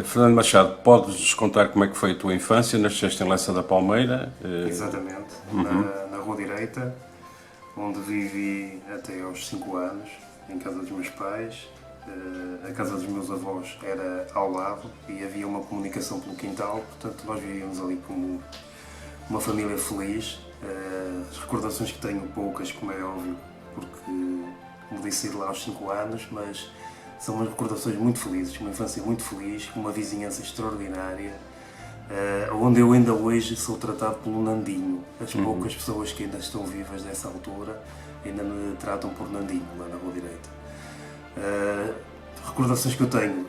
Fernando Machado, podes contar como é que foi a tua infância? Nasceste em Lessa da Palmeira? Exatamente, na Rua Direita, onde vivi até aos 5 anos, em casa dos meus pais. A casa dos meus avós era ao lado e havia uma comunicação pelo quintal, portanto nós vivíamos ali como uma família feliz. As recordações que tenho, poucas, como é óbvio, porque mudei de lá aos 5 anos, mas são umas recordações muito felizes, uma infância muito feliz, uma vizinhança extraordinária, onde eu ainda hoje sou tratado pelo Nandinho. As poucas pessoas que ainda estão vivas dessa altura ainda me tratam por Nandinho, lá na Rua Direita. Recordações que eu tenho,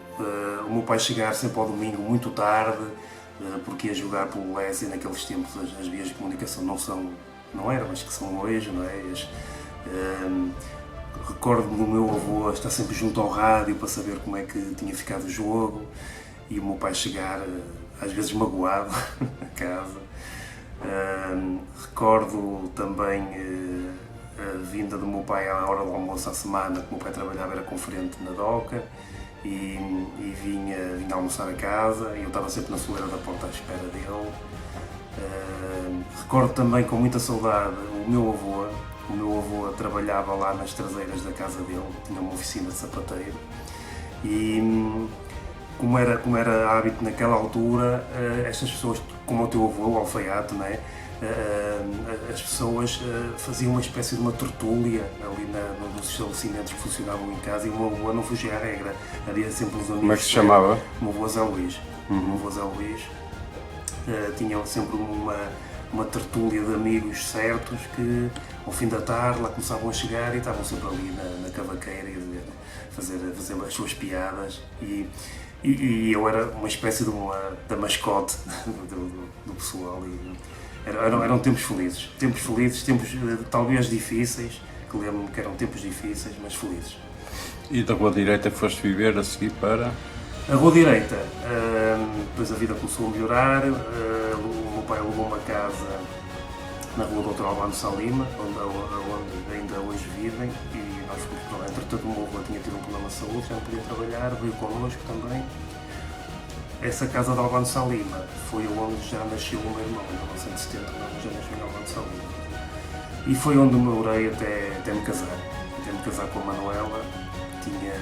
o meu pai chegar sempre ao domingo muito tarde, porque ia jogar pelo Lessa, e naqueles tempos as vias de comunicação não eram as que são hoje, não é? Recordo-me do meu avô estar sempre junto ao rádio para saber como é que tinha ficado o jogo, e o meu pai chegar, às vezes magoado, a casa. Recordo também a vinda do meu pai à hora do almoço à semana, que o meu pai trabalhava, era conferente na DOCA, e vinha almoçar a casa, e eu estava sempre na soleira da porta à espera dele. Recordo também com muita saudade o meu avô. O meu avô trabalhava lá nas traseiras da casa dele, tinha uma oficina de sapateiro, e como era hábito naquela altura, estas pessoas, como o teu avô, o alfaiate, não é? As pessoas faziam uma espécie de uma tertúlia ali nos estabelecimentos que funcionavam em casa, e o meu avô não fugia à regra, havia sempre os amigos. Como é que se chamava? O meu avô Zé Luís. O meu avô Zé Luís tinha sempre uma tertúlia de amigos certos que, ao fim da tarde, lá começavam a chegar e estavam sempre ali na cavaqueira a fazer as suas piadas, e eu era uma espécie da mascote do pessoal. Eram tempos felizes, tempos talvez difíceis, que lembro-me que eram tempos difíceis, mas felizes. E da Rua Direita foste viver a seguir para? A Rua Direita, depois a vida começou a melhorar, o meu pai alugou uma casa na Rua Dr. Albano Salima, onde ainda hoje vivem, e nós fomos para lá. Entretanto, o meu avô tinha tido um problema de saúde, já não podia trabalhar, veio connosco também. Essa casa de Albano Salima foi onde já nasceu o meu irmão, em 1970, já nasceu em Albano Salima. E foi onde morei até me casar. Até me casar com a Manuela, tinha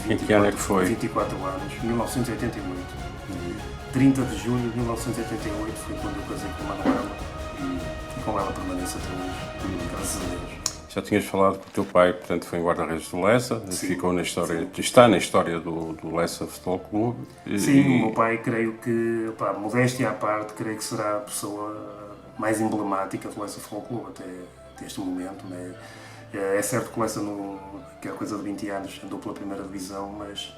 24 anos, 1988. 30 de julho de 1988 foi quando eu casei com a Manuela, e com ela permaneço até hoje, graças a Deus. Já tinhas falado que o teu pai, portanto, foi em guarda-redes do Lessa, Sim, ficou na história, está na história do Lessa Futebol Clube. Sim, o meu pai, creio que, modéstia à parte, creio que será a pessoa mais emblemática do Lessa Futebol Clube até este momento, né? É certo que o Lessa, que é coisa de 20 anos, andou pela primeira divisão, mas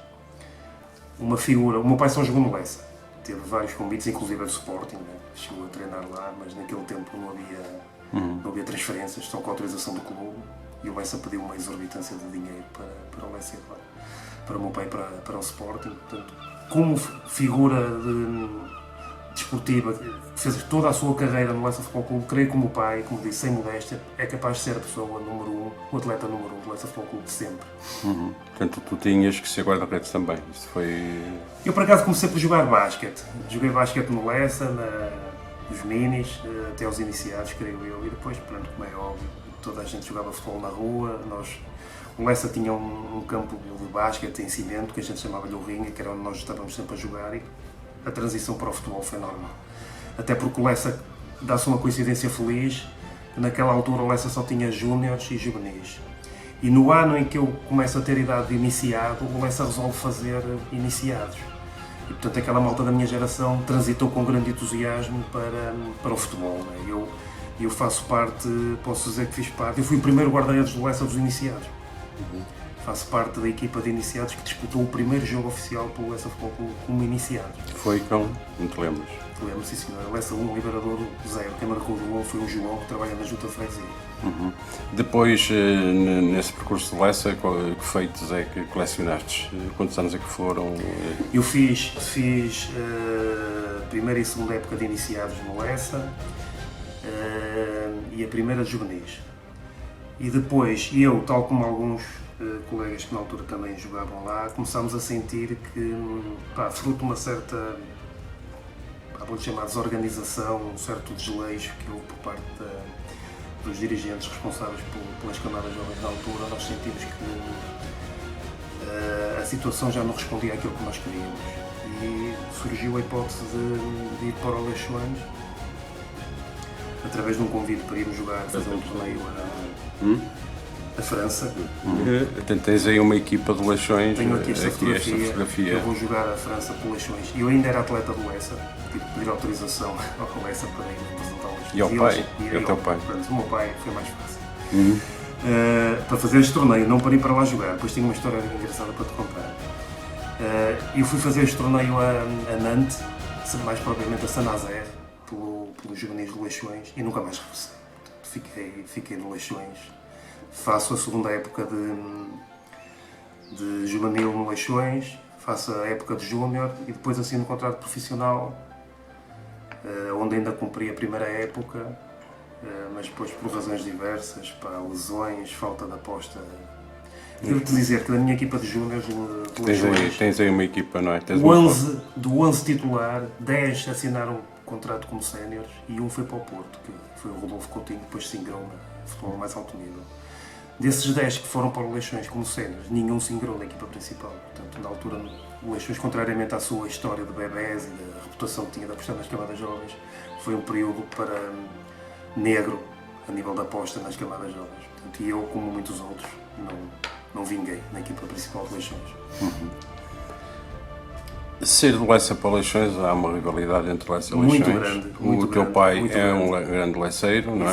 uma figura. O meu pai só jogou no Lessa, teve vários convites, inclusive do Sporting, né? Chegou a treinar lá, mas naquele tempo não havia transferências, só com a autorização do clube, e o Lessa pediu uma exorbitância de dinheiro para o Lessa ir lá, para o meu pai para o Sporting. Portanto, como figura desportiva, que fez toda a sua carreira no Lessa Futebol Clube, creio que o meu pai, como disse, sem modéstia, é capaz de ser a pessoa número 1, o atleta número 1 do Lessa Futebol Clube de sempre. Portanto, tu tinhas que ser guarda-redes também. Isso foi... Eu, por acaso, comecei por jogar basquete. Joguei basquete no Lessa, nos minis, até aos iniciados, creio eu, e depois, pronto, como é óbvio, toda a gente jogava futebol na rua. O Lessa tinha um campo de basquete em cimento, que a gente chamava-lhe o ringue, que era onde nós estávamos sempre a jogar, e a transição para o futebol foi normal. Até porque o Lessa, dá-se uma coincidência feliz, naquela altura o Lessa só tinha júniores e juvenis. E no ano em que eu começo a ter idade de iniciado, o Lessa resolve fazer iniciados. E, portanto, aquela malta da minha geração transitou com grande entusiasmo para o futebol, né? Eu faço parte, posso dizer que fiz parte, eu fui o primeiro guarda-redes do Lessa dos iniciados. Faço parte da equipa de iniciados que disputou o primeiro jogo oficial pelo Lessa Futebol Clube como iniciado. Foi com, não te lembras? Lembro, sim senhor, Lessa 1, Liberador 0. Quem marcou o gol foi o João, que trabalha na Junta de Freguesia. Depois, nesse percurso de Lessa, que feitos é que colecionaste? Quantos anos é que foram? Eu fiz primeira e segunda época de iniciados no Lessa, e a primeira de juvenis. E depois, tal como alguns colegas que na altura também jogavam lá, começámos a sentir que, fruto de uma certa, vou-lhe chamar desorganização, um certo desleixo que houve por parte dos dirigentes responsáveis pelas camadas jovens na altura, nós sentimos que a situação já não respondia àquilo que nós queríamos. E surgiu a hipótese de ir para o Leixões, através de um convite para irmos jogar, fazer um torneio a França. Tens aí uma equipa de Leixões. Tenho aqui esta fotografia. Eu vou jogar a França por Leixões. Eu ainda era atleta do Lessa, tive que pedir autorização ao Lessa para ir representar o Leixões. E ao pai? E ao teu pai? Pronto, o meu pai foi mais fácil. Para fazer este torneio, não para ir para lá jogar. Depois tenho uma história engraçada para te contar. Eu fui fazer este torneio a Nantes, mais propriamente a Saint-Nazaire, pelos juvenis de Leixões, e nunca mais regressei. Fiquei no Leixões. Faço a segunda época de juvenil no Leixões, faço a época de júnior e depois assino um contrato profissional, onde ainda cumpri a primeira época, mas depois por razões diversas, lesões, falta de aposta. Devo-te dizer que da minha equipa de júniores de Leixões, tens aí uma equipa, não é? do 11 titular, 10 assinaram contrato como séniores e um foi para o Porto, que foi o Rodolfo Coutinho, depois se ingrou no futebol mais alto nível. Desses 10 que foram para o Leixões como séniores, nenhum se ingrou na equipa principal. Portanto, na altura, o Leixões, contrariamente à sua história de bebés e da reputação que tinha de apostar nas camadas jovens, foi um período para negro a nível da aposta nas camadas jovens. Portanto, e eu, como muitos outros, não vinguei na equipa principal de Leixões. Ser de Lessa para Leixões, há uma rivalidade entre Lessa e Leixões. Muito grande. O teu pai é um grande leceiro, não é?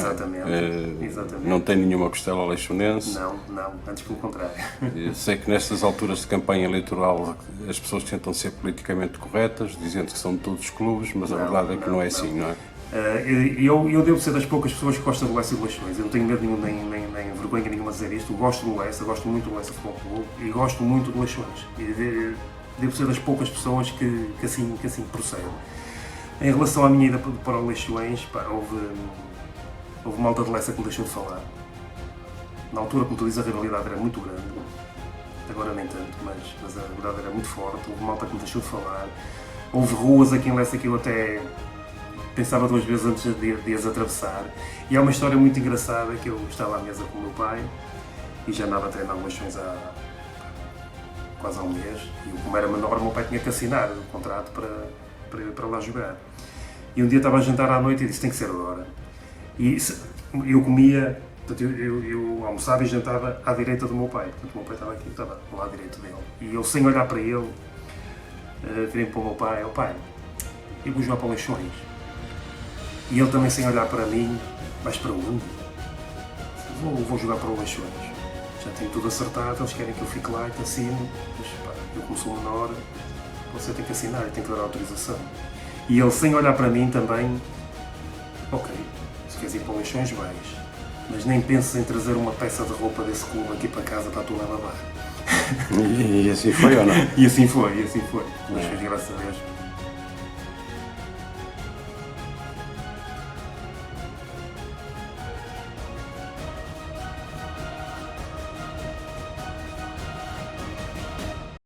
Exatamente. Não tem nenhuma costela leixonense. Não, antes pelo contrário. Sei que nestas alturas de campanha eleitoral as pessoas tentam ser politicamente corretas, dizendo que são de todos os clubes, mas a verdade é que não é assim, não é? Eu devo ser das poucas pessoas que gostam do Lessa e de Leixões. Eu não tenho medo nenhum, nem vergonha nenhuma de dizer isto. Eu gosto do Lessa, gosto muito do Lessa Futebol Clube e gosto muito de Leixões. Devo ser das poucas pessoas que assim procedem. Em relação à minha ida para o Leixões, houve malta de Lessa que me deixou de falar. Na altura, como tu dizes, a rivalidade era muito grande. Agora nem tanto, mas a verdade era muito forte. Houve malta que me deixou de falar. Houve ruas aqui em Lessa que eu até pensava duas vezes antes de as atravessar. E há uma história muito engraçada que eu estava à mesa com o meu pai e já andava a treinar Leixões há quase há um mês, e como era menor, o meu pai tinha que assinar o contrato para ir para lá jogar. E um dia estava a jantar à noite e disse, tem que ser agora. E eu comia, portanto, eu almoçava e jantava à direita do meu pai. Portanto, o meu pai estava aqui, eu estava ao lado direito dele. E eu, sem olhar para ele, virei para o meu pai, pai, eu vou jogar para Leixões. E ele também, sem olhar para mim, vais para onde? Vou jogar para o Leixões. Já tenho tudo acertado, eles querem que eu fique lá e que assine, mas eu como sou menor, você tem que assinar e tem que dar autorização. E ele, sem olhar para mim também, ok, se queres ir para o Leixões, vais, mas nem penses em trazer uma peça de roupa desse clube aqui para casa para tu lavar. E assim foi ou não? E assim foi. Mas graças a Deus,